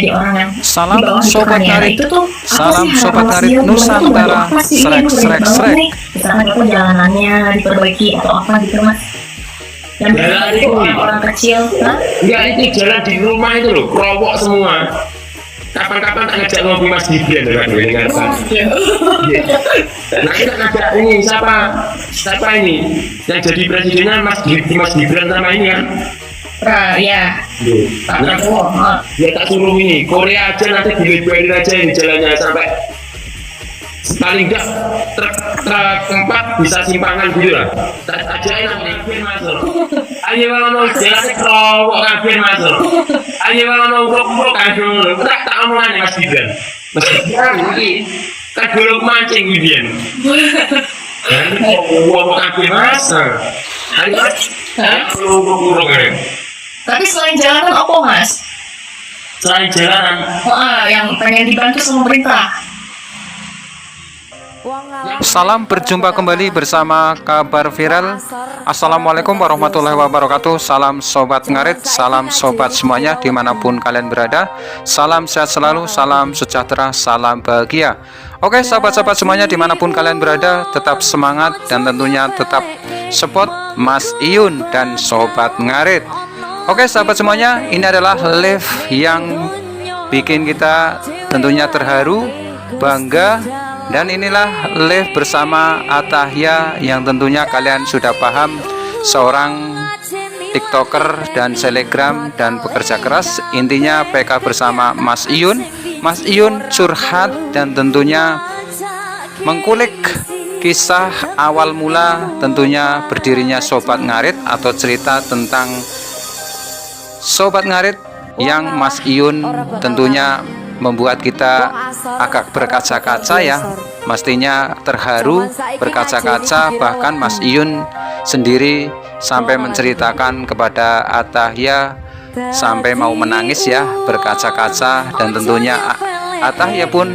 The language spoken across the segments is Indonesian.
jadi orang yang Salam di bawah Sobat gitu kan ya. Nah, Ngarit. itu tuh apa Salam sih Sobat harapan Mas Ngarit Dio, gimana tuh bantu Nusantara. apa sih, ini Srek udah srek banget srek. nih, misalkan apa jalanannya diperbaiki atau apa gitu Mas, dan Jalan itu itu orang-orang kecil. Hah? enggak, itu jalan di rumah itu loh, kerowok semua. Kapan-kapan tak ngajak ngopi Mas Gibran kan, dengar kan? Nah kita ngajak ini siapa ini yang jadi presidennya Mas Gibran sama ini kan? Ya, Pak Nah, Prabowo. ya tak suruh ini Korea aja nanti dilebarin aja ini jalannya sampai paling enggak truk 4 bisa simpangan gitu lah. Tak ajain nanti masuk. Ayo kalau mau jalan kerowok kabeh masuk. Ayo kalau mau kerowok kabeh. Tak omongan Mas Gibran. Mas Gibran iki kan dulu mancing Gibran. Kerowok kabeh masuk. Ayo kerowok kan. Tapi selain jalanan apa Mas? Selain jalanan, Yang pengen dibantu sama pemerintah. Salam, berjumpa kembali bersama kabar viral. Assalamualaikum warahmatullahi wabarakatuh. Salam Sobat Ngarit, salam Sobat semuanya dimanapun kalian berada. Salam sehat selalu, salam sejahtera, salam bahagia. Oke sahabat-sahabat semuanya dimanapun kalian berada, tetap semangat dan tentunya tetap support Mas Iyun dan Sobat Ngarit. Oke sahabat semuanya, ini adalah live yang bikin kita tentunya terharu, bangga. Dan inilah live bersama Atahya yang tentunya kalian sudah paham, seorang tiktoker dan selebgram dan pekerja keras. Intinya PK bersama Mas Iyun. Mas Iyun curhat dan tentunya mengkulik kisah awal mula tentunya berdirinya Sobat Ngarit, atau cerita tentang Sobat Ngarit yang Mas Iyun tentunya membuat kita agak berkaca-kaca ya, mestinya terharu, berkaca-kaca. Bahkan Mas Iyun sendiri sampai menceritakan kepada Atahya sampai mau menangis ya, berkaca-kaca. Dan tentunya Atahya pun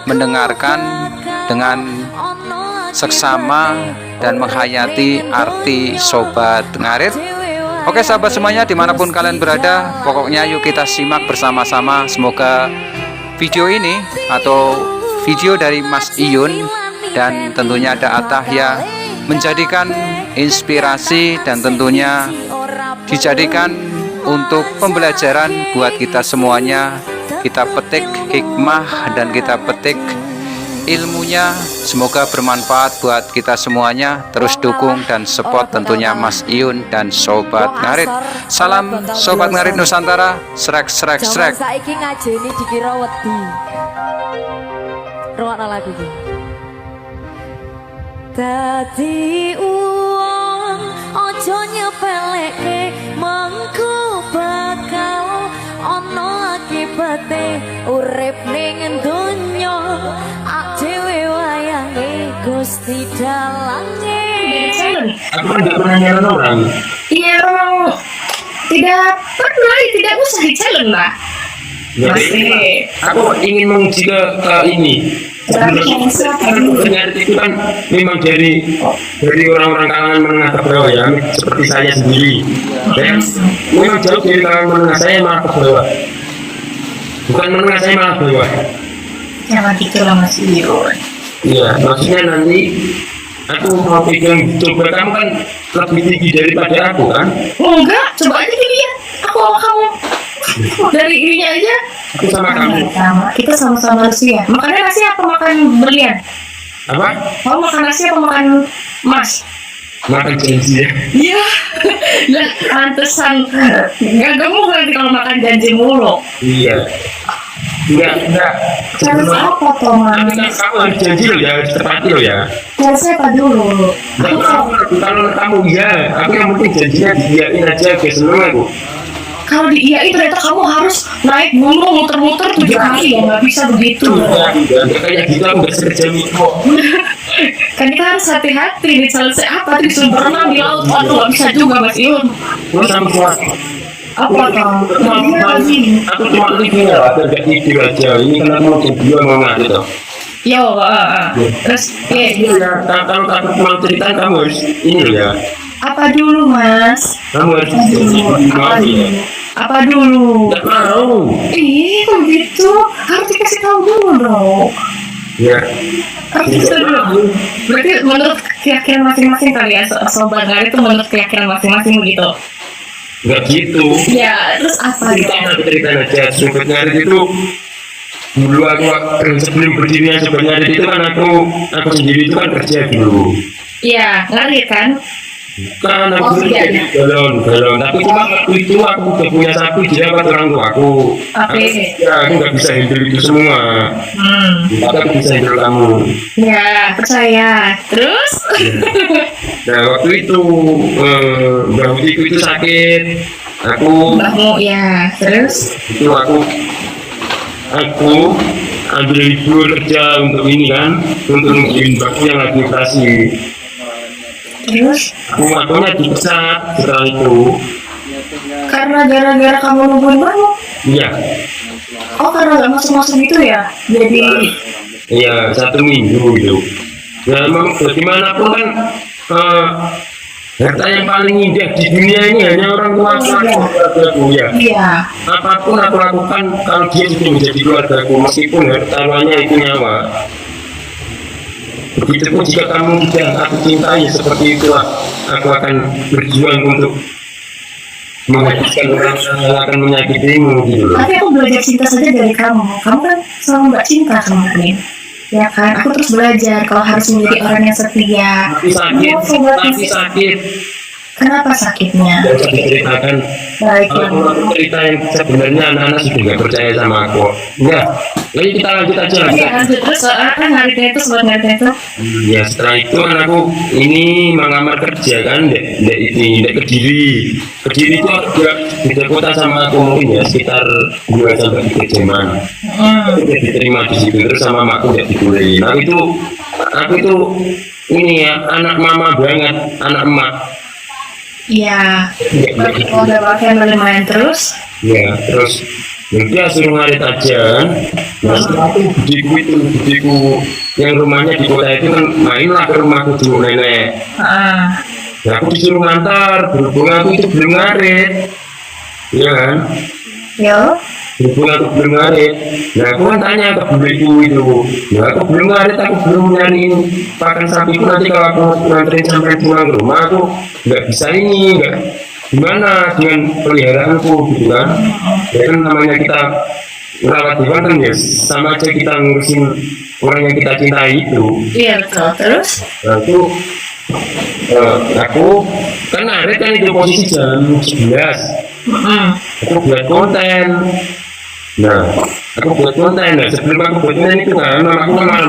mendengarkan dengan seksama dan menghayati arti Sobat Ngarit. Oke sahabat semuanya dimanapun kalian berada, pokoknya yuk kita simak bersama-sama. Semoga video ini atau video dari Mas Iyun dan tentunya ada Atahya menjadikan inspirasi dan tentunya dijadikan untuk pembelajaran buat kita semuanya. Kita petik hikmah dan kita petik ilmunya, semoga bermanfaat buat kita semuanya. Terus dukung dan support tentunya Mas Iyun dan Sobat Ngarit. Salam Sobat Ngarit Nusantara. Srek srek srek. Saiki ngajeni dikira wedi. Rungokno lagu iki. Dadi uang aja nyepeleke, mengko bakal ana akibate urip ning donya. Dhewe wayange Gusti dalange. aku kan nggak pernah nyalon orang. Iya, memang tidak usah di-challenge lah. Jadi aku ingin menguji ke ini. Ngarit itu kan memang dari orang-orang kalangan menengah ke bawah ya, seperti saya sendiri. Dan memang jauh dari kalangan menengah, saya malah ke bawah. Bukan menengah, saya malah bawah. Jangan gitu lah Mas Iyun. Iya, maksudnya nanti aku mau pegang, coba kamu kan lebih tinggi daripada aku kan? Enggak, coba aja dilihat. Aku sama kamu. Dari ininya aja. Aku sama kamu. Kita sama-sama manusia. Makannya nasi apa makan berlian? Apa? Mau makan nasi apa makan emas? Makan janji ya. Iya. Lah, pantesan nggak gemuk nanti kalau makan janji mulu. Iya. Enggak. Challenge apa toh Tapi Mas? kamu harus janji loh ya, harus tepati loh ya. Challenge apa dulu? Kalau kamu ya, aku yang penting janjinya diiyain aja, gue seneng aku. Kalau diiyain ternyata kamu harus naik gunung muter-muter 7 kali ya, nggak bisa begitu. Enggak kayak gitu, aku nggak sekejam itu. Kan kita harus hati-hati nih, challenge apa tuh disuruh berenang di laut. Waduh, nggak bisa juga Mas Iyun. Terus sama semua. Apa toh? Aku cuma ini ya, agak tidur aja. Ini kan aku mau tidur mau nggak gitu. Yo, terus Iya, kalau aku mau cerita kamu harus ini loh ya. apa dulu Mas? Kamu harus Apa dulu? Nggak mau. Ih, kok gitu? Harus dikasih tahu dulu dong. Ya, Harus dikasih tahu dulu. Berarti menurut keyakinan masing-masing kali ya, Sobat Ngarit itu menurut keyakinan masing-masing begitu. nggak gitu. Ya, terus apa Ceritain aja. Sobat Ngarit itu dulu aku sebelum berdirinya Sobat Ngarit itu kan aku sendiri itu kan kerja dulu. Iya, Ngarit kan? Kan aku kerja di galon, tapi cuma waktu itu aku udah punya sapi di dapat orang tua aku. Oke. Ya, aku nggak bisa handle itu semua. Tapi aku bisa handle kamu. Ya, percaya. Terus? Nah, waktu itu Mbak Utiku itu sakit. Aku Mbakmu, ya. Terus? itu aku ambil libur kerja untuk ini kan, untuk nungguin mbakku yang lagi operasi. Terus? Aku waktunya dipecat setelah itu. Karena gara-gara kamu nungguin mbakmu? Iya, Oh, karena nggak masuk-masuk gitu ya? Jadi, iya 1 minggu gitu. Ya emang bagaimanapun kan harta yang paling indah di dunia ini hanya orang tua aku ya. iya. Apapun aku lakukan kalau dia sudah menjadi keluargaku, meskipun hartanya itu nyawa. Begitupun jika kamu tidak aku cintai seperti itulah, aku akan berjuang untuk menghabiskan orang yang akan menyakitimu gitu loh. Tapi aku belajar cinta saja dari kamu. Kamu kan selalu mbak cinta kemarin. Ya kan? Aku terus belajar kalau harus menjadi orang yang setia. Tapi sakit. Kenapa sakitnya? Tidak usah diceritakan. Baiklah. Kalau aku cerita yang sebenarnya anak-anak sudah nggak percaya sama aku. Enggak. Lagi kita lanjut aja. Ya, lanjut terus kan ngaritnya itu, Sobat Ngaritnya itu. Ya setelah itu kan aku ini mengamar kerja kan, dek Kediri itu agak beda kota sama aku mungkin ya sekitar 2-3 jaman. Aku udah diterima di situ terus sama makku udah dibolehin. Aku itu ini ya anak mama banget, anak emak. Iya. Kalau udah pakai lumayan terus. Ya terus dia suruh ngarit aja. Nah setelah itu budiku yang rumahnya di kota itu kan mainlah ke rumahku dulu nenek. Nah, aku disuruh ngantar, berhubung aku itu belum ngarit, ya kan? Yo. Berhubung aku belum ngarit, nah aku kan tanya ke budiku itu, nah aku belum ngarit, aku belum nyariin pakan sapiku, nanti kalau aku nganterin sampai pulang ke rumah aku nggak bisa ini, nggak gimana dengan peliharaanku gitu kan? Ya kan namanya kita merawat hewan kan ya sama aja kita ngurusin orang yang kita cintai itu. Iya betul. Terus? Nah itu aku kan ngarit kan itu posisi jam 11. Aku buat konten. Nah sebelum aku buat konten itu kan aku kan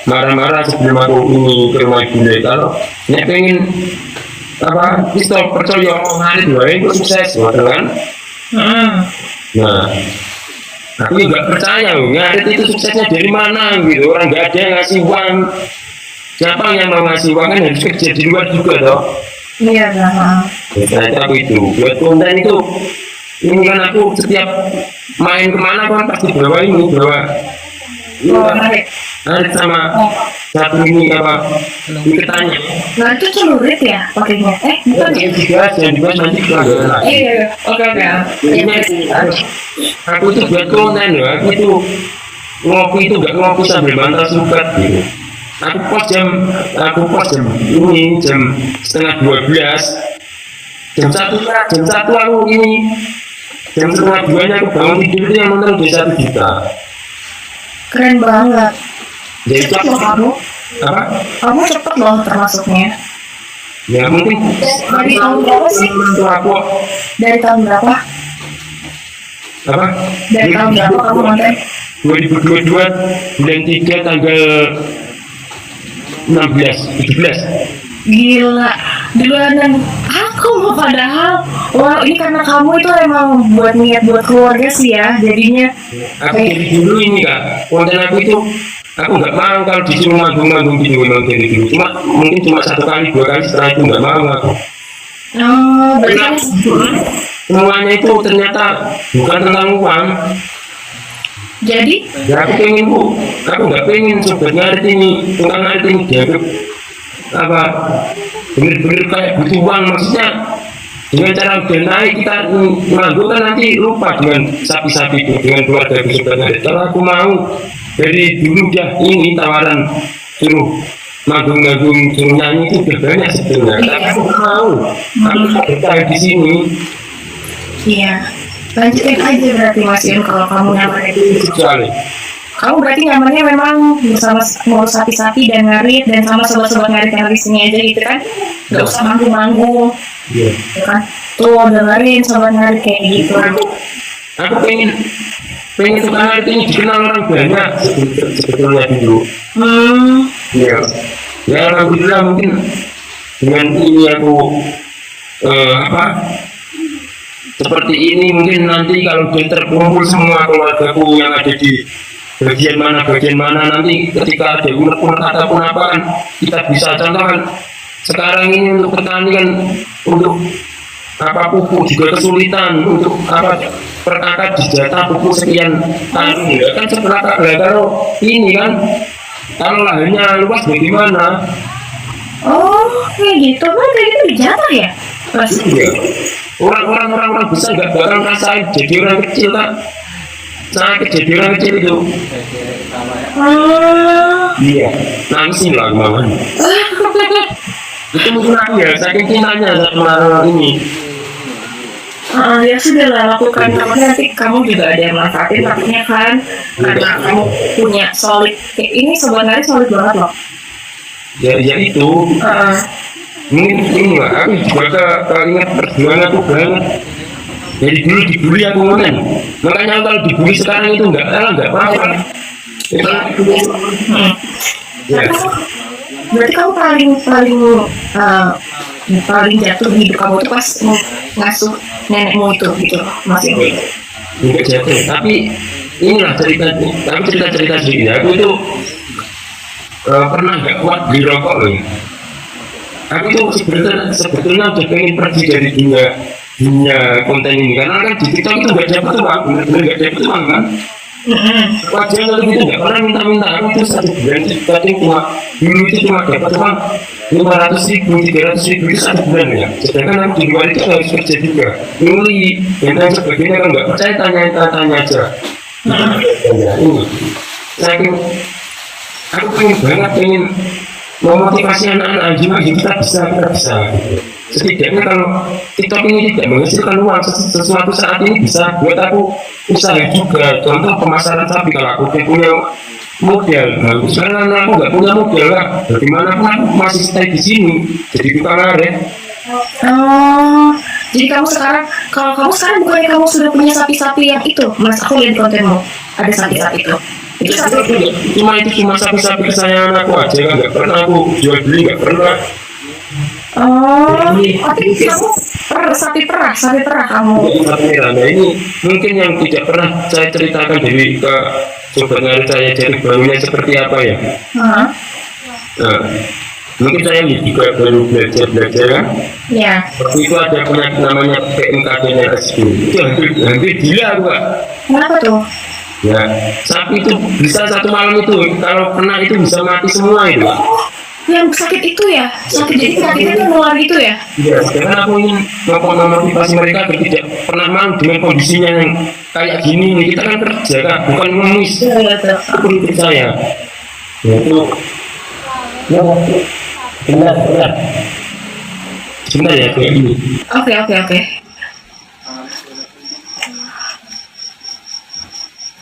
marah-marah sebelum aku ini ke rumah ibu kalau nek pengen apa pistol percaya ngarit wae itu sukses kan. Nah aku nggak percaya ngarit itu suksesnya dari mana gitu, orang nggak ada yang ngasih uang. Siapa yang mau ngasih uang kan harus kerja di luar juga toh. Iya lah. Nah aku itu buat konten itu ini kan aku setiap main kemana kan pasti bawa Ngarit. ngarit sama satu ini apa iketannya. Nah itu celurit ya pakainya? Bukan ya? Yang dibahas nanti pelanggaran lagi. Iya. Oke. Aku itu buat konten loh, aku itu ngopi itu nggak ngopi sambil bantal sukat gitu. Aku pos jam ini jam setengah 12, jam 1 aku ini jam setengah 2 aku bangun tidur itu yang nonton udah 1 juta. Keren banget. Jadi Cepet loh kamu. apa? Kamu cepet loh termasuknya. Ya mungkin Dari tahun berapa sih? untuk aku Dari tahun berapa? apa? Dari tahun berapa kamu konten? 2022 bulan 3 tanggal 17. Gila, duluan aku loh padahal. Wah ini karena kamu itu emang buat niat buat keluarga sih ya. Jadinya Aku dari dulu ini kak, konten aku itu aku nggak mau kalau disuruh manggung gitu memang dari dulu. Mungkin cuma 1 kali 2 kali setelah itu nggak mau aku. berarti Semuanya itu ternyata bukan tentang uang. jadi Ya aku nggak pengen sobat ngarit ini, tukang ngarit ini dianggap apa bener-bener kayak butuh uang, maksudnya dengan cara udah naik kita manggung kan nanti lupa dengan sapi-sapi itu, dengan keluarga sebenarnya. Kalau aku mau dari dulu ya ini tawaran suruh manggung-manggung suruh nyanyi itu udah banyak sebenarnya. Tapi aku mau, aku bertahan di sini. Iya. Lanjutin aja berarti Mas Yun kalau kamu nyamannya di Kecuali kamu berarti nyamannya memang bersama ngurus sapi-sapi dan ngarit dan sama sobat-sobat ngarit yang di sini aja gitu kan? Gak usah manggung-manggung, ya. ya kan? Tuh dengerin sobat ngarit kayak gitu. Aku pengen tukang ngarit ini dikenal orang banyak sebetulnya dulu. Ya, ya alhamdulillah mungkin dengan ini aku seperti ini mungkin nanti kalau dia terkumpul semua keluargaku yang ada di bagian mana nanti ketika ada unek-unek ataupun apa kan kita bisa contohkan sekarang ini untuk petani kan untuk apa pupuk juga kesulitan untuk apa perkakat dijatah pupuk sekian tahun ya kan seperangkat kalau ini kan kalau lahannya luas bagaimana? Oh, kayak gitu. Kayak gitu dijatah ya? Mas? Iya. Orang besar nggak bakal ngerasain jadi orang kecil kan sangat jadi orang kecil itu. Iya, nangis lah kemarin. Itu mungkin aku ya, saking cintanya sama ini. Ya sudah lah lakukan, nanti kamu juga ada yang manfaatin takutnya kan karena kamu punya solid ini sebenarnya solid banget loh. Ya itu. Mungkin lah, aku juga ingat perjuangan aku banget. Jadi dulu dibully aku kan, makanya kalau dibully sekarang itu enggak apa-apa. Ya. Berarti kamu paling jatuh di hidup kamu tuh pas ngasuh nenekmu itu gitu, Mas Yun. Enggak jatuh, tapi inilah cerita sedikit. Aku itu pernah nggak kuat di rokok loh. Aku itu sebetulnya udah pengen pergi dari dunia konten ini karena kan di TikTok itu nggak dapat uang, benar-benar nggak dapat uang kan. Wajar kalau gitu nggak pernah minta aku tuh 1 bulan tapi dulu itu cuma dapat uang 500.000, 300.000 itu 1 bulan ya. Sedangkan aku di luar itu harus kerja juga, nguli dan lain sebagainya. Kalau nggak percaya tanya aja. Ya ini, saking aku pengen memotivasi anak-anak juga kita bisa gitu. Setidaknya kalau TikTok ini tidak menghasilkan uang sesuatu saat ini bisa buat aku usaha juga. Contoh pemasaran sapi kalau aku punya model, sekarang aku nggak punya model lah. Bagaimana pun aku masih stay di sini jadi tukang ngarit. Jadi kamu sekarang bukannya kamu sudah punya sapi-sapi yang itu, Mas? Aku lihat di kontenmu ada sapi-sapi itu. Cuma sapi-sapi kesayangan aku aja kan, nggak pernah aku jual beli, nggak pernah. Tapi kamu sapi perah kamu. Nah ini mungkin yang tidak pernah saya ceritakan dari ke sobat ngarit saya jadi barunya seperti apa ya. Nah, mungkin saya juga baru belajar kan. Ya. Waktu itu ada penyakit namanya PMKD-NSG. Itu hampir gila aku Pak. Kenapa tuh? Ya, sapi itu bisa 1 malam itu kalau kena itu bisa mati semua itu. Yang sakit itu ya? Jadi sakitnya itu menular gitu ya? Iya, karena aku ingin memotivasi mereka agar tidak pernah mau dengan kondisinya yang kayak gini. Kita kan kerja kan, bukan ngemis. Iya. Aku percaya. Ya itu. Ya, benar. Sebentar ya kayak ini. Oke.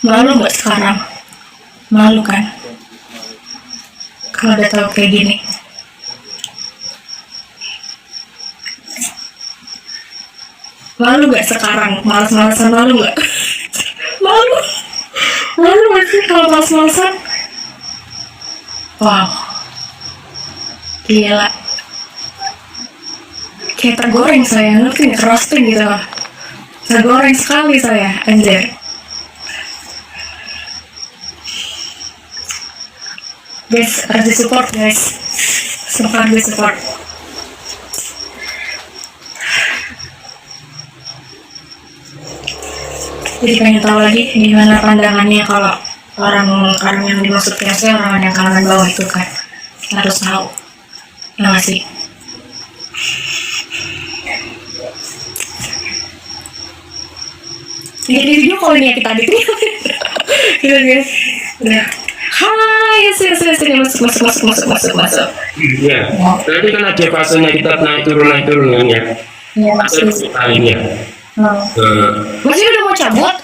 Malu nggak sekarang? Malu kan? Kalau udah tahu kayak gini. Malu nggak sekarang? Males-malesan malu nggak? Malu nggak sih kalau males-malesan? Wow, gila. Kayak tergoreng saya, ngerti nggak? Roasting gitu. Tergoreng sekali saya, anjir. Guys, harus di support guys. Sempat di support. Jadi pengen tahu lagi gimana pandangannya kalau orang yang dimaksud PSW orang yang kalangan bawah itu kan harus tahu. Ya nggak sih? Jadi video call-nya kita tadi gitu guys. Udah. Hai, masuk. Iya. Berarti kan ada fasenya kita naik turun kan ya. Iya, masuk. Ini ya. Masih udah mau cabut?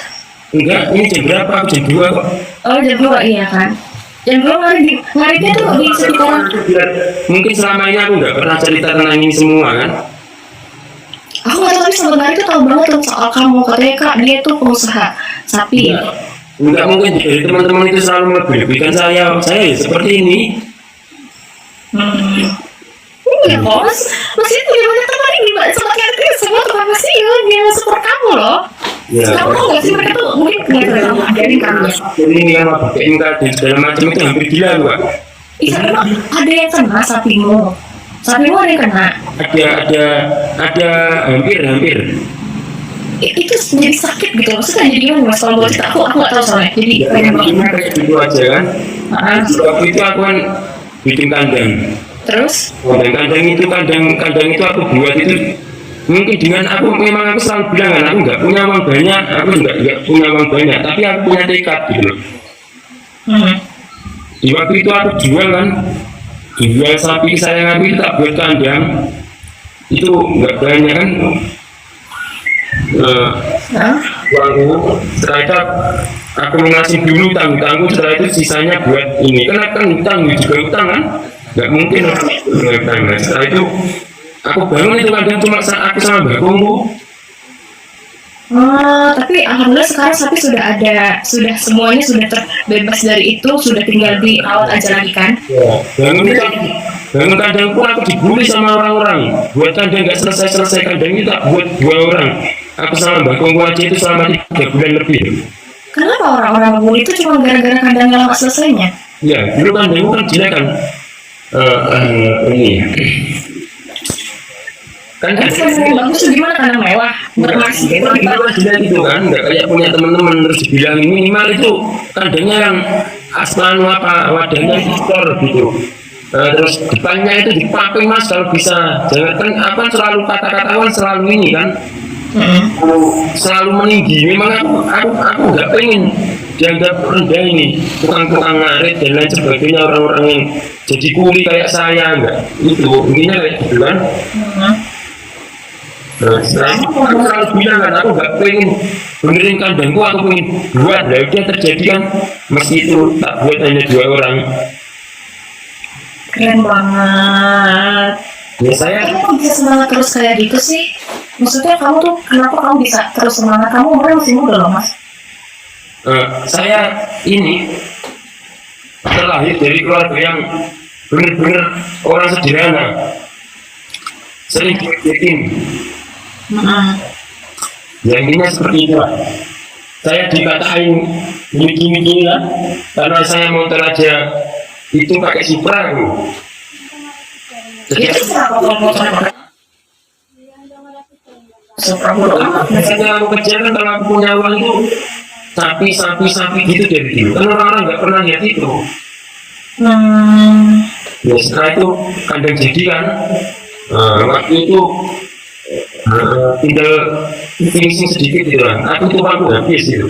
Enggak, ini jam berapa? Jam 2 kok. Oh, jam 2 iya kan. Jam 2 ngaritnya tuh di sekitaran. Mungkin selama ini aku nggak pernah cerita tentang ini semua kan. Aku nggak tahu, tapi sebenarnya itu tahu banget tuh soal kamu. Katanya Kak, dia tuh pengusaha sapi. Enggak mungkin dari teman-teman itu selalu melebih-lebihkan saya ya seperti ini. Iya kok, Mas itu punya banyak teman ini, Mbak. Sama kayak semua teman Mas Yun yang support kamu loh. Ya. Kamu tau nggak sih mereka tuh mungkin nggak tahu kamu ajarin kamu. Jadi ini kan pakai di segala macam itu hampir gila Pak. Iya, emang ada yang kena sapimu. Sapimu ada yang kena. Ada hampir. Itu jadi sakit gitu, maksudnya jadi gimana Mas? Kalau buat cerita aku nggak tahu soalnya. Jadi Cuma kayak gitu aja kan. Waktu itu aku kan bikin kandang. terus Kandang itu aku buat itu mungkin dengan aku selalu bilang kan aku nggak punya uang banyak, tapi aku punya tekad gitu loh. Di waktu itu aku jual sapi saya ngambil tak buat kandang itu nggak banyak kan. Uangku setelah itu aku mengasih dulu tanggung setelah itu sisanya buat ini kan hutang juga hutang kan nggak mungkin hutang. Setelah itu aku bangun itu kandang cuma aku sama mbakku. Tapi alhamdulillah sekarang sapi sudah semuanya sudah terbebas dari itu, sudah tinggal dirawat aja lagi kan? Bangun kandang pun aku dibully sama orang-orang. Buat kandang nggak selesai kandang itu tak buat 2 orang. Aku sama mbakku aja itu selama 3 bulan lebih. Kenapa orang-orang bully itu cuma gara-gara kandangnya lama selesainya? Ya, dulu kandangku kan jelek kan. Ini. Kan kandang bagus tuh gimana, kandang mewah berkelas gitu gitu kan nggak kayak punya teman-teman terus dibilang minimal itu kandangnya yang aslan wadahnya kotor gitu. Terus depannya itu dipaping Mas kalau bisa, jangan kan apa selalu kata-katawan selalu ini kan selalu meninggi. Memang aku nggak pengen dianggap rendah ini tukang-tukang ngarit dan lain sebagainya, orang-orang yang jadi kuli kayak saya enggak itu intinya kayak gitu kan. Aku selalu bilang kan aku nggak pengen benerin kandangku, aku pengen buat lah udah terjadi kan, meski itu tak buat hanya 2 orang. Keren banget Ya saya kamu bisa semangat terus kayak gitu sih, maksudnya kamu tuh kenapa kamu bisa terus semangat? Kamu umurnya masih muda loh Mas. Saya ini terlahir dari keluarga yang benar-benar orang sederhana, sering diajakin. Ya intinya seperti itu lah. Saya dikatain gini lah karena saya motor aja itu pakai Supra gitu. Jadi saya aku kejar kan kalau aku punya uang itu sapi gitu dari dulu kan orang-orang nggak pernah lihat itu. Ya setelah itu kandang jadi kan waktu itu tinggal finishing sedikit gitu kan, aku tuh uangku habis gitu.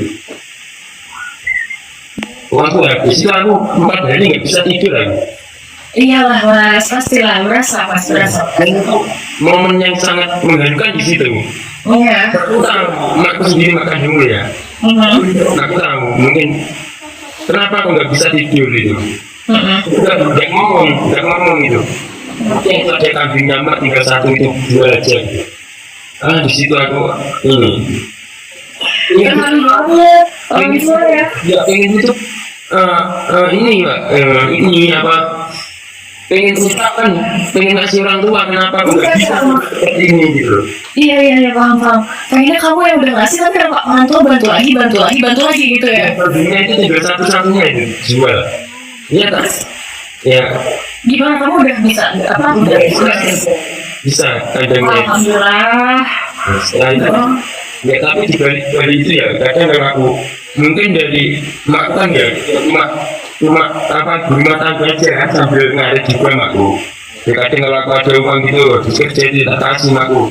Uangku habis itu aku 4 hari nggak bisa tidur lagi. Iyalah Mas, pastilah berasa Mas, berasa. Dan itu momen yang sangat mengharukan di situ. Iya. Aku tahu, makku sendiri makan dulu ya. Aku tahu, mungkin kenapa aku nggak bisa tidur gitu. Nggak ngomong gitu. Mungkin itu ada kambing nyamar tinggal 1 itu jual aja. Di situ aku ini. Keren banget, orang tua ya. Ya pengen itu ini Mbak, ini apa? Pengen usahakan, pengen ngasih orang tua, kenapa aku nggak bisa seperti ini gitu. Iya paham. Kayaknya kamu yang udah ngasih tapi orang tua bantu lagi gitu ya. Dunia itu tinggal satu-satunya itu jual. Iya tak? Ya. Gimana kamu udah bisa apa? Udah Bisa kandangnya. Alhamdulillah. Setelah itu, ya tapi di balik itu ya kadang kalau aku mungkin dari makan ya cuma apa rumah tangga aja kan sambil ngarit juga makku. Ya kadang kalau aku ada uang gitu dikerja tak kasih makku.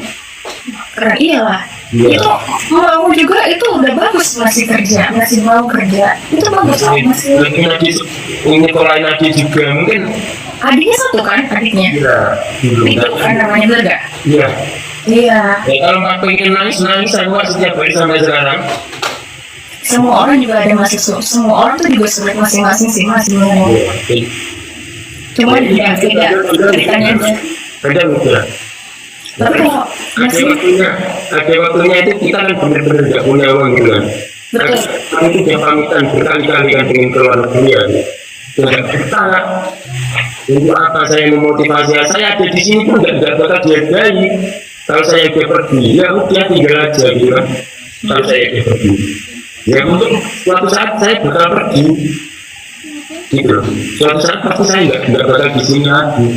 Keren iyalah. Iya. Itu mau juga itu udah bagus, masih kerja, masih mau kerja. Itu bagus loh, masih. Ini kalau Nadi juga mungkin. Adiknya satu kan, adiknya. Iya. Itu kan namanya Berga. Iya. Iya. Ya, kalau Pak pengen nangis saya buat setiap hari sampai sekarang. Semua orang juga ada semua orang tuh juga sulit masing-masing sih mas sebenarnya. Iya. Cuma tidak ceritanya aja. Kadang udah. Tapi kalau masih Ada waktunya itu kita kan benar-benar nggak punya uang gitu kan. betul. Kami itu dia pamitan berkali-kali kan dengan keluar negeri ya. Tidak bisa. Untuk apa saya memotivasi? Saya ada di sini pun nggak bakal dihargai. Kalau saya udah pergi, ya udah tinggal aja gitu kan. Kalau saya udah pergi, ya untuk suatu saat saya bakal pergi. Gitu. Suatu saat pasti saya nggak bakal di sini lagi.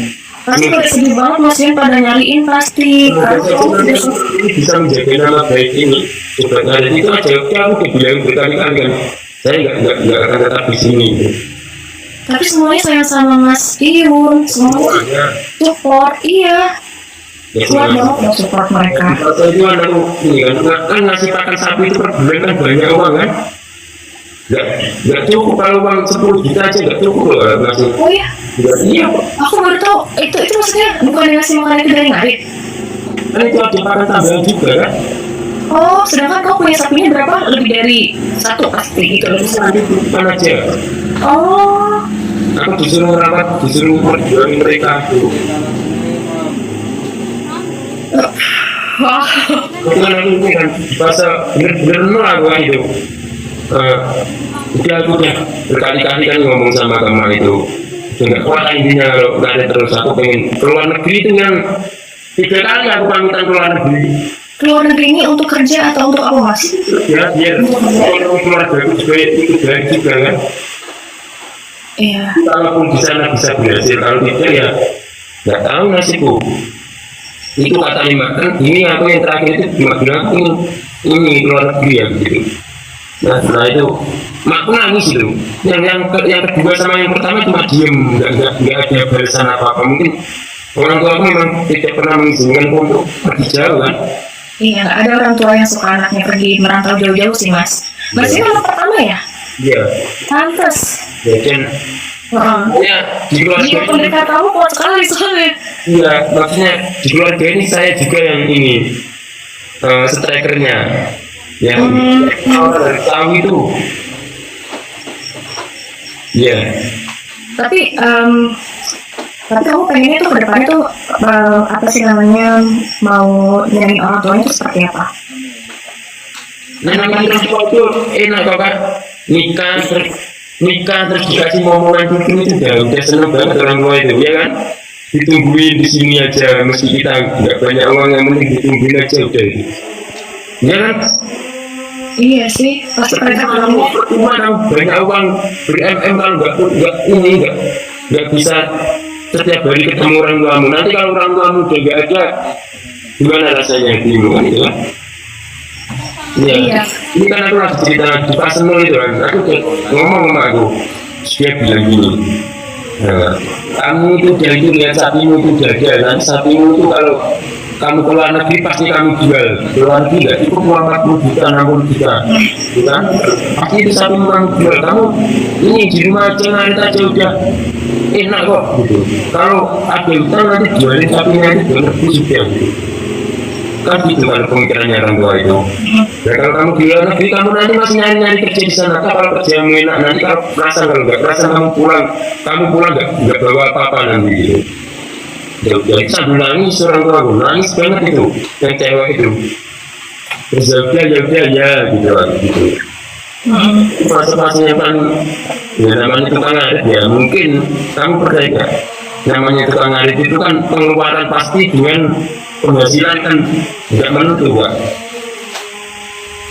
Pasti pada sedih banget mas Yan pada nyariin pasti. Ini bisa menjaga nama baik ini. Sebenarnya itu aja. Aku udah bilang berkali-kali kan. Saya nggak akan tetap di sini. Tapi semuanya sayang sama Mas Iun, semuanya support, iya. Kuat banget mau support mereka. Saya itu anakku ini kan ngasih pakan sapi itu per bulan kan banyak uang kan. Nggak cukup kalau uang 10 juta aja nggak cukup loh ngasih. Oh iya, Iya. aku baru tahu itu maksudnya bukan yang ngasih makanan itu dari ngarit. Kan itu ada pakan tambahan juga kan. Oh, sedangkan kau punya sapinya berapa? Lebih dari satu pasti gitu loh. Nanti bukan aja. Oh, Aku disuruh merawat, disuruh perjuangan mereka tuh. wah, Itu kan aku ini kan bahasa bener-bener nol aku kan itu. Jadi aku udah berkali-kali kan ngomong sama kamu itu. Enggak kuat intinya kalau nggak ada terus aku pengen keluar negeri itu yang 3 kali aku pamitan keluar negeri. keluar negeri ini untuk kerja atau untuk apa mas? Ya biar kalau keluarga aku juga ikut baik juga kan. Iya. Kalaupun di sana bisa berhasil, kalau tidak ya nggak tahu nasibku. Itu kata Lima kan ini aku yang terakhir itu cuma bilang ini keluar negeri ya gitu. Nah itu makku nangis itu. Yang kedua sama yang pertama cuma diem, nggak ada balasan apa-apa. Mungkin orang tua aku memang tidak pernah mengizinkan untuk pergi jauh kan. Iya, nggak ada orang tua yang suka anaknya pergi merantau jauh-jauh sih mas. Mas ini anak pertama ya? Iya. Pantes. Dan ya di Jiwa keluarga ini, pendekat kamu kuat sekali soalnya. iya maksudnya di keluarga ini saya juga yang ini strikernya yang orang tahu itu. Iya. Tapi kamu pengennya tuh ke depannya tuh apa sih namanya mau nyari orang tuanya itu seperti apa? Nah namanya orang tua itu enak kok kak, nikah terus dikasih momongan cucu itu udah seneng banget orang tua itu ya kan. Ditungguin di sini aja meski kita nggak banyak uang, yang penting ditungguin aja udah itu ya kan. Iya sih, pasti mereka kamu. Percuma banyak uang ber-MM kalau nggak bisa setiap hari ketemu orang tuamu. Nanti kalau orang tuamu udah nggak ada, gimana rasanya bingung gitu kan? Iya. Ini kan aku lagi cerita di personal itu kan. Aku ngomong sama aku, dia bilang gini. Nah, kamu itu dari itu lihat sapimu itu jaga, nanti sapimu itu kalau kamu keluar negeri pasti kamu jual. Keluar negeri nggak cukup 40 juta, 60 juta, kan? Pasti itu sapimu kamu jual. Kamu ini di rumah aja ngarit aja udah enak kok gitu. Kalau ada utang nanti jualin sapinya itu jual negeri sudah. Kan gitu kan pemikirannya orang tua itu. Ya kalau kamu di luar negeri kamu nanti masih nyari kerja di sana. Kalau kerjamu enak nanti kalau nggak perasaan kamu pulang nggak bawa apa-apa nanti gitu. Jadi sambil nangis orang tua aku nangis banget itu yang cewek itu. Terus ya gitu kan gitu. Masa-masanya kan ya namanya tukang ngarit ya mungkin kamu percaya gak? Namanya tukang ngarit itu kan pengeluaran pasti dengan penghasilan kan tidak menentu Pak.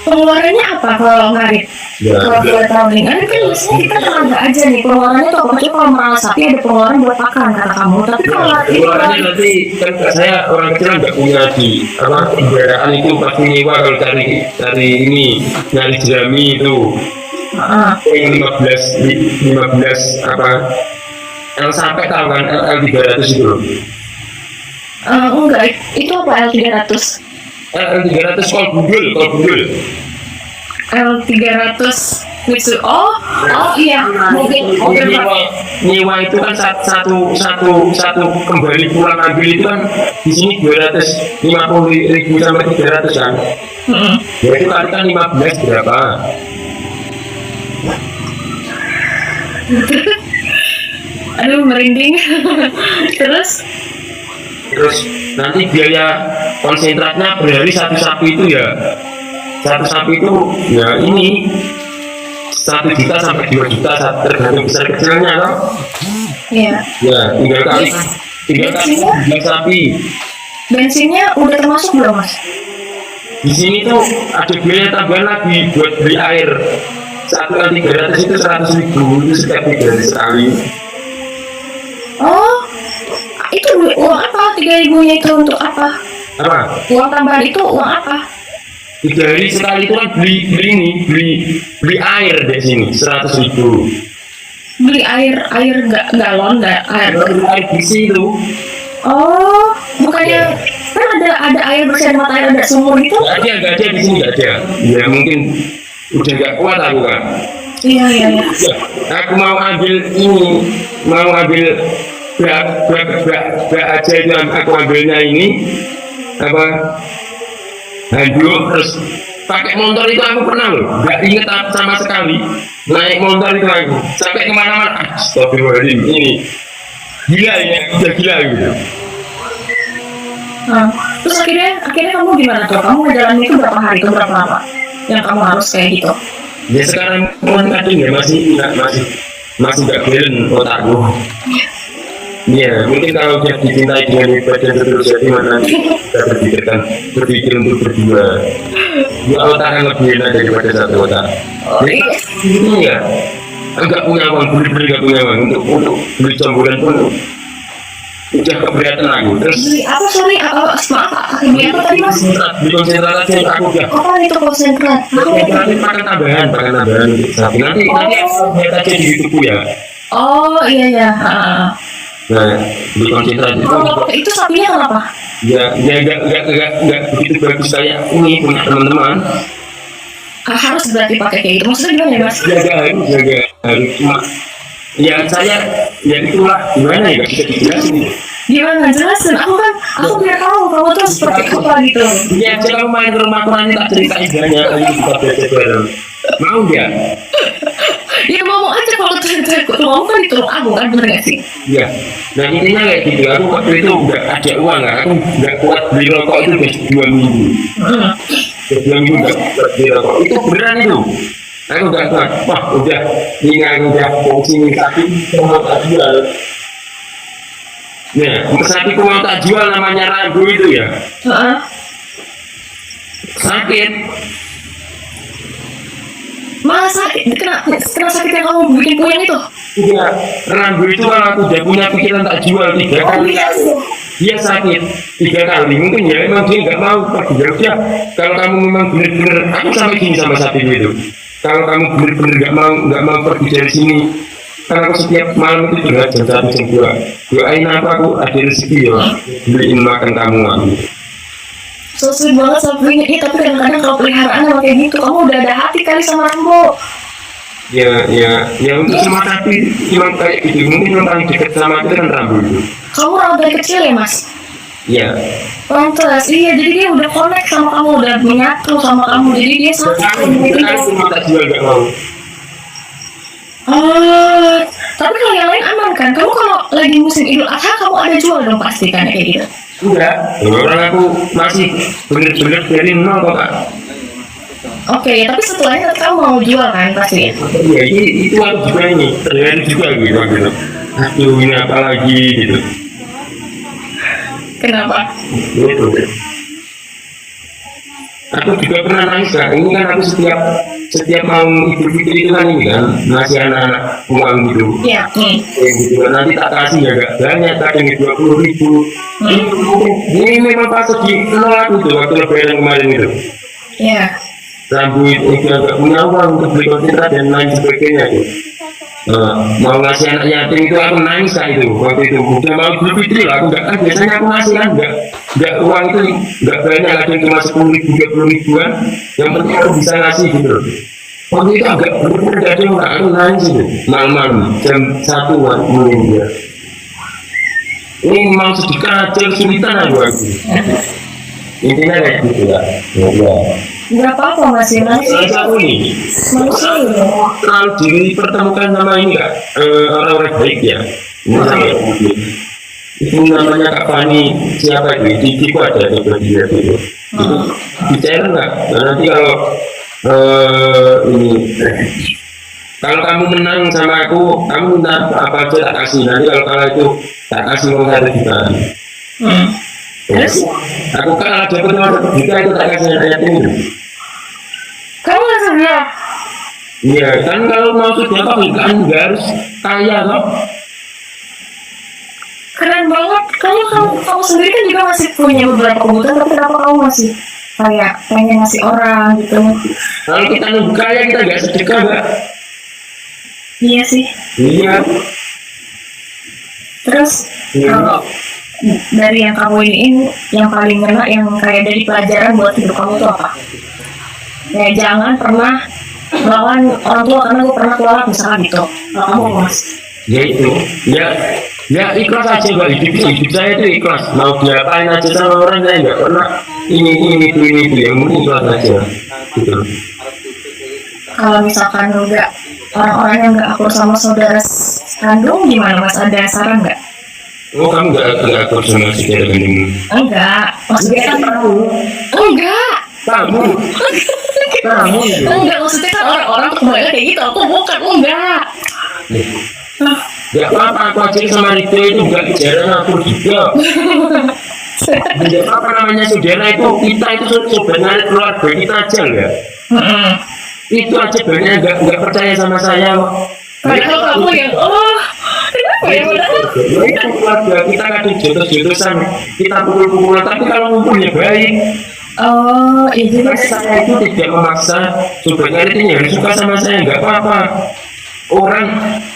Pengeluarannya apa kalau ngarit? Ya, Kalau boleh tahu nih, kan biasanya kita tenaga aja nih pengeluarannya tuh apa? Kecuali kalau merawat sapi ada pengeluaran buat pakan kata kamu. Tapi kalau ngarit pengeluarannya nanti kan saya orang kecil nggak punya di apa kendaraan itu pasti nyewa kalau cari ini nyari jerami itu yang 15 apa yang sampai tahu kan LL 300 itu loh. enggak, itu apa L300? L300 kol gundul. L300 Mitsubishi. Oh iya, mobil Nyewa itu kan satu kembali pulang ambil itu kan di sini 250.000 sampai 300 kan. Ya itu kalikan 15 berapa? Aduh merinding. Terus Nanti biaya konsentratnya per hari satu sapi itu ya, ini 1 juta sampai 2 juta tergantung besar kecilnya loh. iya. Ya tinggal kali sapi. Bensinnya udah termasuk belum mas? Di sini tuh ada biaya tambahan lagi buat beli air. 1 kali 300 itu 100.000 itu setiap 3 hari sekali. Oh, itu uang apa? 3.000-nya itu untuk apa? Apa? Uang tambahan itu uang apa? 3 hari sekali itu kan beli air di sini 100.000. Beli air galon nggak air? Air bersih itu. Oh, bukannya kan ada air bersih ada mata air ada sumur gitu? Nggak ada di sini nggak ada. Ya mungkin udah nggak kuat aku kan. Iya. Ya, aku mau ambil bak aja itu aku ambilnya ini apa handuk terus pakai motor itu aku pernah loh nggak inget sama sekali naik motor itu aku sampai kemana-mana. Astagfirullahaladzim, ini gila ya, udah gila gitu. Terus akhirnya kamu gimana tuh? Kamu ngejalanin itu berapa hari? Itu berapa lama? Yang kamu harus kayak gitu? Ya sekarang kan kadang ya masih nggak belen otakku. Iya, mungkin kalau dia dicintai dengan badan terus jadi mana kita berpikir untuk berdua. Dua otak kan lebih enak daripada satu otak. Jadi ini ya, enggak punya uang, bener-bener enggak punya uang untuk beli campuran pun udah keberatan aku. Terus Beli apa? Sorry, maaf, beli apa tadi mas? beli konsentrat aja aku udah. Apa itu konsentrat? Pakai tambahan. Tapi nanti aku lihat aja di YouTube ya. Oh iya. Nah, beli konsentrat Itu sapinya kenapa? ya enggak begitu bagus kayak ini punya teman-teman. Harus berarti pakai kayak gitu. Maksudnya gimana ya mas? Jaga harus cuma ya saya ya itulah gimana ya nggak bisa dijelasin. Gimana jelasin? Aku biar kamu tuh seperti apa gitu. Ya kalau main ke rumahku nanti tak ceritain banyak lagi kita belajar bareng. Mau ya? Ya mau aja kalau mau kan itu aku kan bener gak sih? Iya. Nah intinya kayak gitu. Aku waktu itu nggak ada uang kan. Aku nggak kuat beli rokok itu udah 2 minggu. Udah 2 minggu nggak kuat beli rokok. Itu beneran itu. Aku nggak kuat. Wah udah ini aku udah pusing tapi mau tak jual. Nah sapiku mau tak jual namanya Rambo itu ya. Sakit. Malah sakit, kena sakit yang kamu bikin puyeng itu? Iya, Rambo itu kalau aku udah punya pikiran tak jual 3 kali. Dia sakit 3 kali, mungkin ya emang dia nggak mau pergi. Ya kalau kamu memang bener-bener, aku sampai gini sama sapi itu. Kalau kamu bener-bener nggak mau pergi dari sini, karena aku setiap malam itu tinggal jam 1 jam 2. Doain apa aku ada rezeki ya, beliin makan kamu aku. So sweet banget sapinya, tapi kadang-kadang kalau peliharaan sama kayak gitu, kamu udah ada hati kali sama Rambo. Ya untuk semua sapi memang kayak gitu, mungkin yang paling dekat sama aku kan Rambo itu. Kamu rawat dari kecil ya mas? Iya. Pantes, iya jadi dia udah connect sama kamu, udah menyatu sama kamu, jadi dia Aku sangat cuma tak jual nggak mau. tapi kalau yang lain aman kan? Kamu kalau lagi musim Idul Adha kamu ada jual dong pasti kan kayak gitu? Enggak, orang aku masih bener-bener dari nol kok kak. Oke, tapi setelahnya kamu mau jual kan pasti? Ya itu aku juga ini, terlihat juga gitu. Aduh ini apa lagi gitu. Kenapa? Gitu. Aku juga pernah nangis kak. Ini kan aku setiap mau Idul Fitri itu kan ini kan ngasih anak-anak uang gitu. Iya. Gitu kan nanti tak kasih ya gak banyak, kadang 20.000. Ini memang pas di nol aku tuh waktu lebaran kemarin itu. Iya. rambut itu nggak punya uang untuk beli konsentrat dan lain sebagainya tuh. Mau ngasih anak yatim itu aku nangis lah itu waktu itu. Udah mau Idul Fitri lah, aku nggak kan biasanya aku ngasih kan nggak uang itu nggak banyak, kadang cuma 10.000 20.000-an, yang penting aku bisa ngasih gitu loh. Waktu itu agak bener-bener gak ada yang aku nangis itu malam-malam jam 1-an mulai dia. Ini mau sedekah aja kesulitan aku. Intinya kayak gitu ya. Nggak apa-apa Mas Jonas. Salah satu nih, Manusia ya. kalau dipertemukan sama ini enggak orang-orang baik ya. Misalnya itu namanya Kak Fani, siapa itu? Di ada coba dia itu. Itu bicara enggak? Nah, nanti kalau ini kalau kamu menang sama aku, kamu minta apa aja tak kasih. Nanti kalau kalah itu tak kasih uang 1 juta. Terus Aku kalah dapat uang 1 juta itu tak kasih ayat ini. kamu nggak sedia? Iya kan, kalau mau sudah kan nggak harus kaya loh. Keren banget. Kamu sendiri kan juga masih punya beberapa kebutuhan, tapi kenapa kamu masih kayak pengen ngasih orang gitu? Kalau kita nunggu kaya kita nggak sedekah Mbak. Iya sih. Iya. Terus kalau dari yang kamu iniin, yang paling ngena, yang kayak dari pelajaran buat hidup kamu tuh apa? Ya jangan pernah melawan orang tua karena gue pernah tolak misalkan gitu. Kalau kamu apa, Mas? Ya itu, ya ikhlas aja Mbak. Hidup saya itu ikhlas. Mau diapain aja sama orang, saya nggak pernah ini itu yang penting ikhlas aja. Gitu. Kalau misalkan enggak, orang-orang yang nggak akur sama saudara kandung gimana Mas? Ada saran nggak? Oh kamu nggak akur sama saudara kandung? Enggak, maksudnya kan enggak. Kamu Enggak, maksudnya kan orang-orang tuh kebanyakan kayak gitu. Aku bukan, enggak. Gak apa-apa, aku aja sama Rito itu gak jarang aku juga. Gak apa namanya saudara itu, kita itu sebenarnya keluarga kita aja enggak. Itu aja banyak gak percaya sama saya kok. Padahal kamu yang kenapa ya? Itu keluarga kita kadang jotos-jotosan, kita pukul-pukulan, tapi kalau ngumpul ya baik. Oh, iya juga sih. Saya itu tidak memaksa sebenarnya itu yang suka sama saya, nggak apa-apa.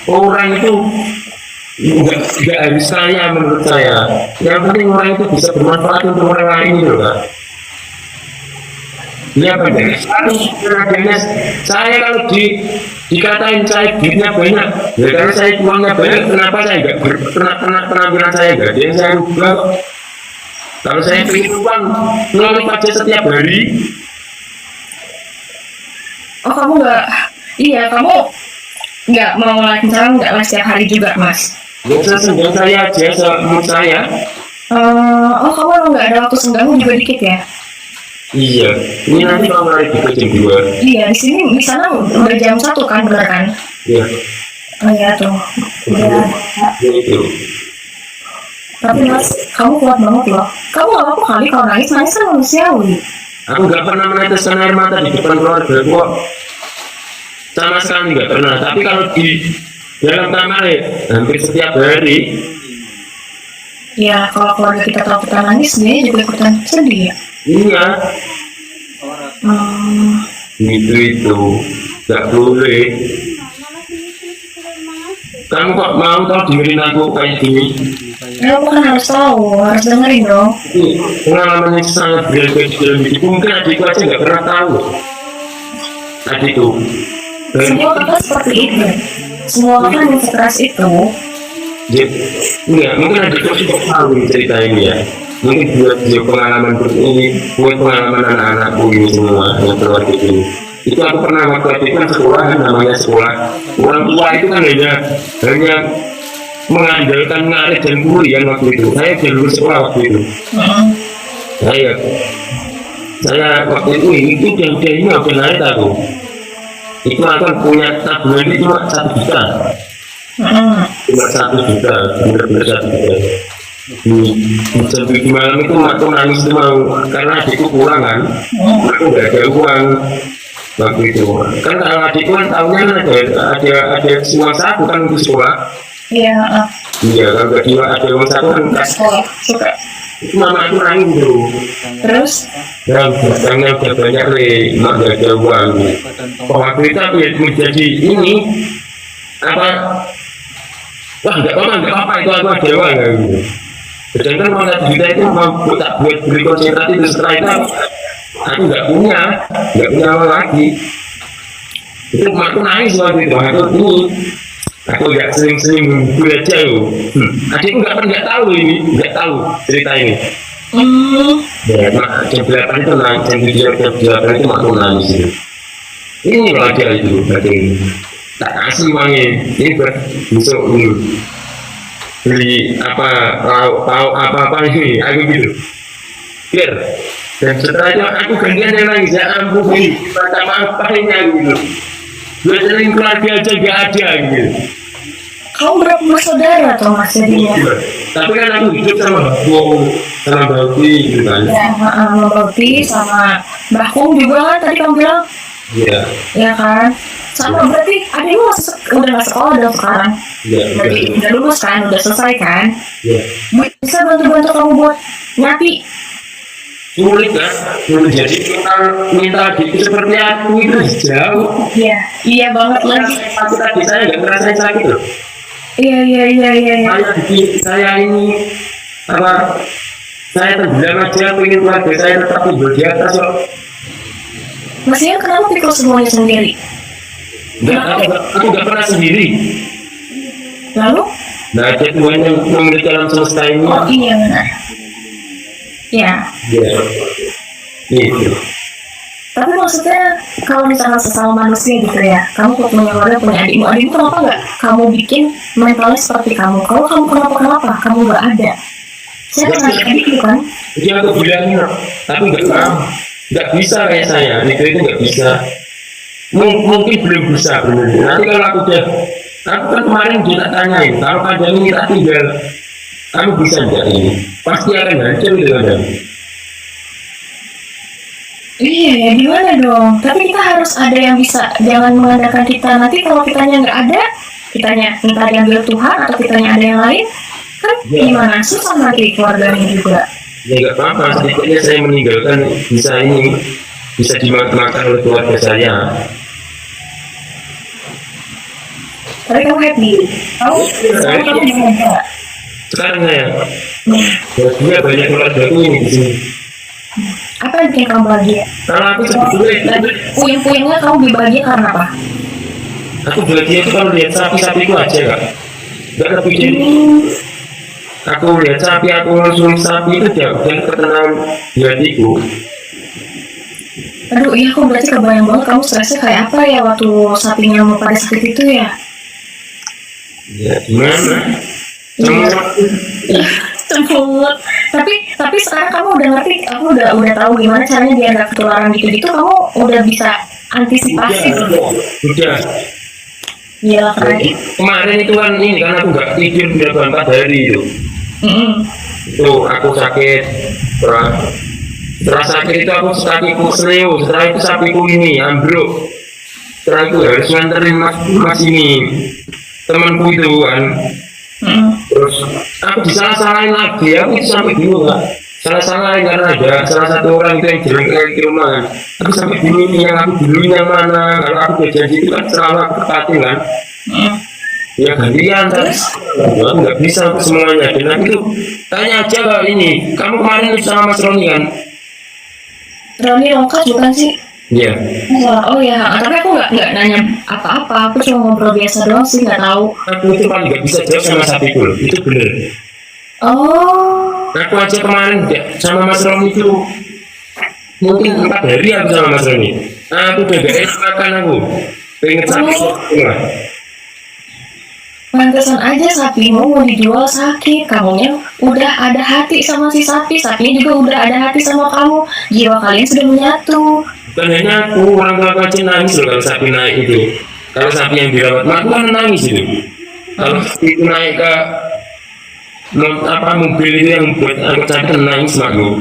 Orang itu nggak harus saya menurut saya. Yang penting orang itu bisa bermanfaat untuk orang lain gitu Kak. Iya benar. Saya kalau dikatain saya duitnya banyak, ya karena saya uangnya banyak, kenapa saya nggak penampilan saya nggak ada yang saya rubah. Kalau saya pengen uang ngeluh aja setiap hari. Oh, kamu nggak? Iya, kamu nggak mau misalnya nggak les setiap hari juga, Mas? Nggak usah senggang saya aja, menurut saya. Oh, kamu nggak ada waktu senggangmu juga dikit ya? Iya, ini nanti kalau mulai buka jam 2. Iya, di sini di sana udah jam 1 kan, benar kan? Iya. Oh iya tuh. Udah. Ya itu. Tapi Mas, kamu kuat banget loh. Kamu nggak apa-apa kali kalau nangis kan manusiawi. Aku nggak pernah meneteskan air mata di depan keluarga kok. Sama sekali nggak pernah. Tapi kalau di dalam kamar ya, hampir setiap hari. Ya, kalau keluarga kita tahu kita nangis, dia juga ikutan sedih ya. Iya. Hmm. Itu nggak boleh. Kamu kok mau tahu dengerin aku kayak gini? Ya, aku kan harus tahu, harus dengerin dong. Ini pengalaman yang sangat berharga di dalam hidupku. Mungkin adikku aja nggak pernah tahu. Adikku. Semua kakak seperti itu. Semua kakak yang sekeras itu. Ya, enggak, mungkin adikku sudah tahu cerita ini ya. Mungkin buat dia pengalaman ini, buat pengalaman anak-anakku ini semua yang keluarga ini. Itu aku pernah waktu itu kan sekolah, namanya sekolah. Orang tua itu kan hanya mengandalkan ngarit dan kuliah waktu itu. Saya jalur sekolah waktu itu. Saya waktu itu udah ngarit aku. Itu akan punya tabungan itu cuma 1 juta. Cuma 1 juta, benar-benar 1 juta. Di jam 7 malam itu aku nangis itu mau, karena adikku pulang kan. Aku nggak ada uang waktu itu. Kan kalau adikku kan tahunya ada uang saku kan untuk sekolah. Iya. Iya, kalau nggak ada uang saku kan Sekolah, suka. itu mama aku nangis bro. Terus Dan belakangnya udah banyak mak gak ada uang. Waktu itu aku ya menjadi ini apa? Wah nggak apa-apa itu aku ada uang gitu. Sedangkan kalau 1 juta itu mampu tak buat beli konsentrasi terus setelah itu aku nggak punya uang lagi. Itu aku nangis waktu itu aku nggak sering gue aja loh. Adikku nggak tahu cerita ini. Ya, jam 8 itu nangis, jam 8 itu aku nangis itu. Ini loh aja itu, berarti tak kasih uangnya. Ini buat besok beli lauk apa ini, aku gitu. Biar dan setelah itu aku gantian yang nangis, ya ampun ini apa ini aku gitu. Gue sering keluarga aja gak ada gitu. kamu berapa bersaudara atau mas jadinya? Tapi kan aku hidup sama Mbak gitu kan. Ya, sama Bobby sama Mbak Kung juga kan tadi kamu bilang. Iya. Ya kan? Sama berarti adikmu udah nggak sekolah dong sekarang? Iya. Berarti udah lulus kan? Udah selesai kan? Iya. Bisa bantu-bantu kamu buat nyapi? Sulit kan? Jadi minta gitu seperti aku itu jauh. Iya, iya banget lagi. Aku tadi saya nggak ngerasain sakit loh. Iya. Saya ini apa? Saya tenggelam aja, pengen keluarga saya tetap tidur di atas kok. Mas Ian kenapa pikir semuanya sendiri? Aku nggak pernah sendiri. Lalu? Nah, ada Tuhan yang memiliki alam semesta ini. Oh iya benar. Ya. Ya. Gitu. Tapi maksudnya kalau misalnya sesama manusia gitu ya, kamu punya keluarga, punya adikmu kenapa nggak kamu bikin mentalnya seperti kamu? Kalau kamu kenapa kamu nggak ada? Saya pernah adik itu kan? Jadi aku bilangnya, tapi nggak bisa kayak saya. Itu nggak bisa. Mungkin belum bisa. Nanti kalau aku kan kemarin dia tak tanyain, kalau kadang ini tak tinggal, kamu bisa nggak ini? Pasti akan hancur itu kadang. Iya ya gimana dong? Tapi kita harus ada yang bisa, jangan mengandalkan kita. Nanti kalau kitanya nggak ada, kitanya minta diambil Tuhan atau kitanya ada yang lain, kan gimana? Susah nanti keluarganya juga. Ya nggak apa-apa, sedikitnya saya meninggalkan bisa dimakan oleh keluarga saya. Tapi kamu happy? Kamu bahagia? Sekarang saya, dia banyak keluarga ini di sini. Apa yang bikin kamu bahagia? Kalau aku sebetulnya, Puing-puingnya kamu bahagia karena apa? aku bahagia itu kalau lihat sapi-sapiku aja kak. Nggak lebih dari aku lihat sapi, aku langsung sapi itu udah tertanam di hatiku. Aduh iya aku berarti kebayang banget kamu stresnya kayak apa ya waktu sapinya mau pada sakit itu ya? Ya gimana? Cemburu. Tapi sekarang kamu udah ngerti, aku udah tahu gimana caranya biar nggak ketularan gitu kamu udah bisa antisipasi belum? Udah. Iya keren. Kemarin itu kan ini kan aku nggak tidur berapa 4 hari itu. Itu aku sakit. Setelah sakit itu aku sapiku seleo. Setelah itu sapiku ini ambruk. Setelah itu harus nganterin mas ini temanku itu kan. Terus aku disalah-salahin lagi, aku itu sampai bingung lah. Salah-salahin karena ada salah satu orang itu yang jalan ke rumah kan. Aku sampai bingung nih yang aku dulu yang mana. Kalau aku berjanji itu kan selalu aku tepatin kan. Ya gantian terus nggak bisa semuanya. Dan aku tuh tanya aja kalau ini, kamu kemarin sama Mas Roni kan? Roni lengkap bukan sih? Iya. Oh ya, tapi aku nggak nanya apa-apa, aku cuma ngobrol biasa doang sih, nggak tahu. Aku itu paling nggak bisa jawab sama sapiku, itu bener. Oh. Aku aja kemarin sama Mas Roni itu mungkin 4 hari aku sama Mas Roni. Aku udah gak enak makan aku. Pengen sapi semua. Pantesan aja sapimu mau dijual sakit, kamunya udah ada hati sama si sapi, sapinya juga udah ada hati sama kamu, jiwa kalian sudah menyatu. Bukan hanya aku, orang tua aku aja nangis loh kalau sapi naik itu. Kalau sapi yang dirawat, aku kan nangis itu. Kalau sapi itu naik ke mobil itu yang buat angkut sapi nangis makku.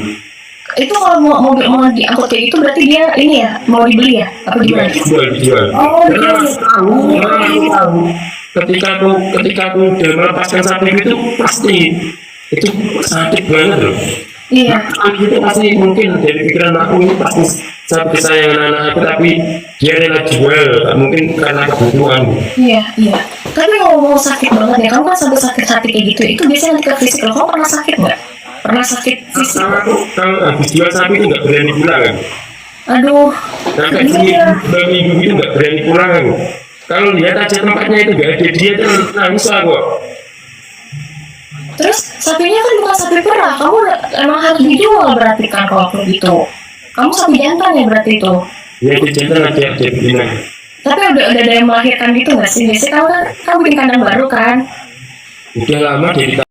Itu kalau mobil mau diangkut kayak itu berarti dia ini ya mau dibeli ya? Apa gimana? Dijual. Oh, Karena dijual. aku tahu. Ketika aku udah melepaskan sapi itu pasti itu sakit banget loh. Iya. Itu pasti mungkin dari pikiran aku ini pasti satu kesayangan anak aku, tapi dia rela jual mungkin karena kebutuhan. Iya, iya. Tapi ngomong sakit banget ya, kamu kan sampai sakit hati kayak gitu, itu biasanya nanti ke fisik loh. Kamu pernah sakit nggak? Pernah sakit fisik? Sama aku kalau habis jual sapi itu nggak berani pulang kan. Aduh, Sampai iya. seminggu itu nggak berani pulang aku. Kalau lihat aja tempatnya itu nggak ada, dia tuh nangis aku. Terus sapinya kan bukan sapi perah, kamu emang harus dijual berarti kan kalau kayak gitu. Kamu sapi jantan ya berarti itu. Ya dijantan aja jadi bilang. Tapi udah ada yang melahirkan gitu nggak sih? Biasanya kamu kan bikin kandang baru kan? Udah lama jadi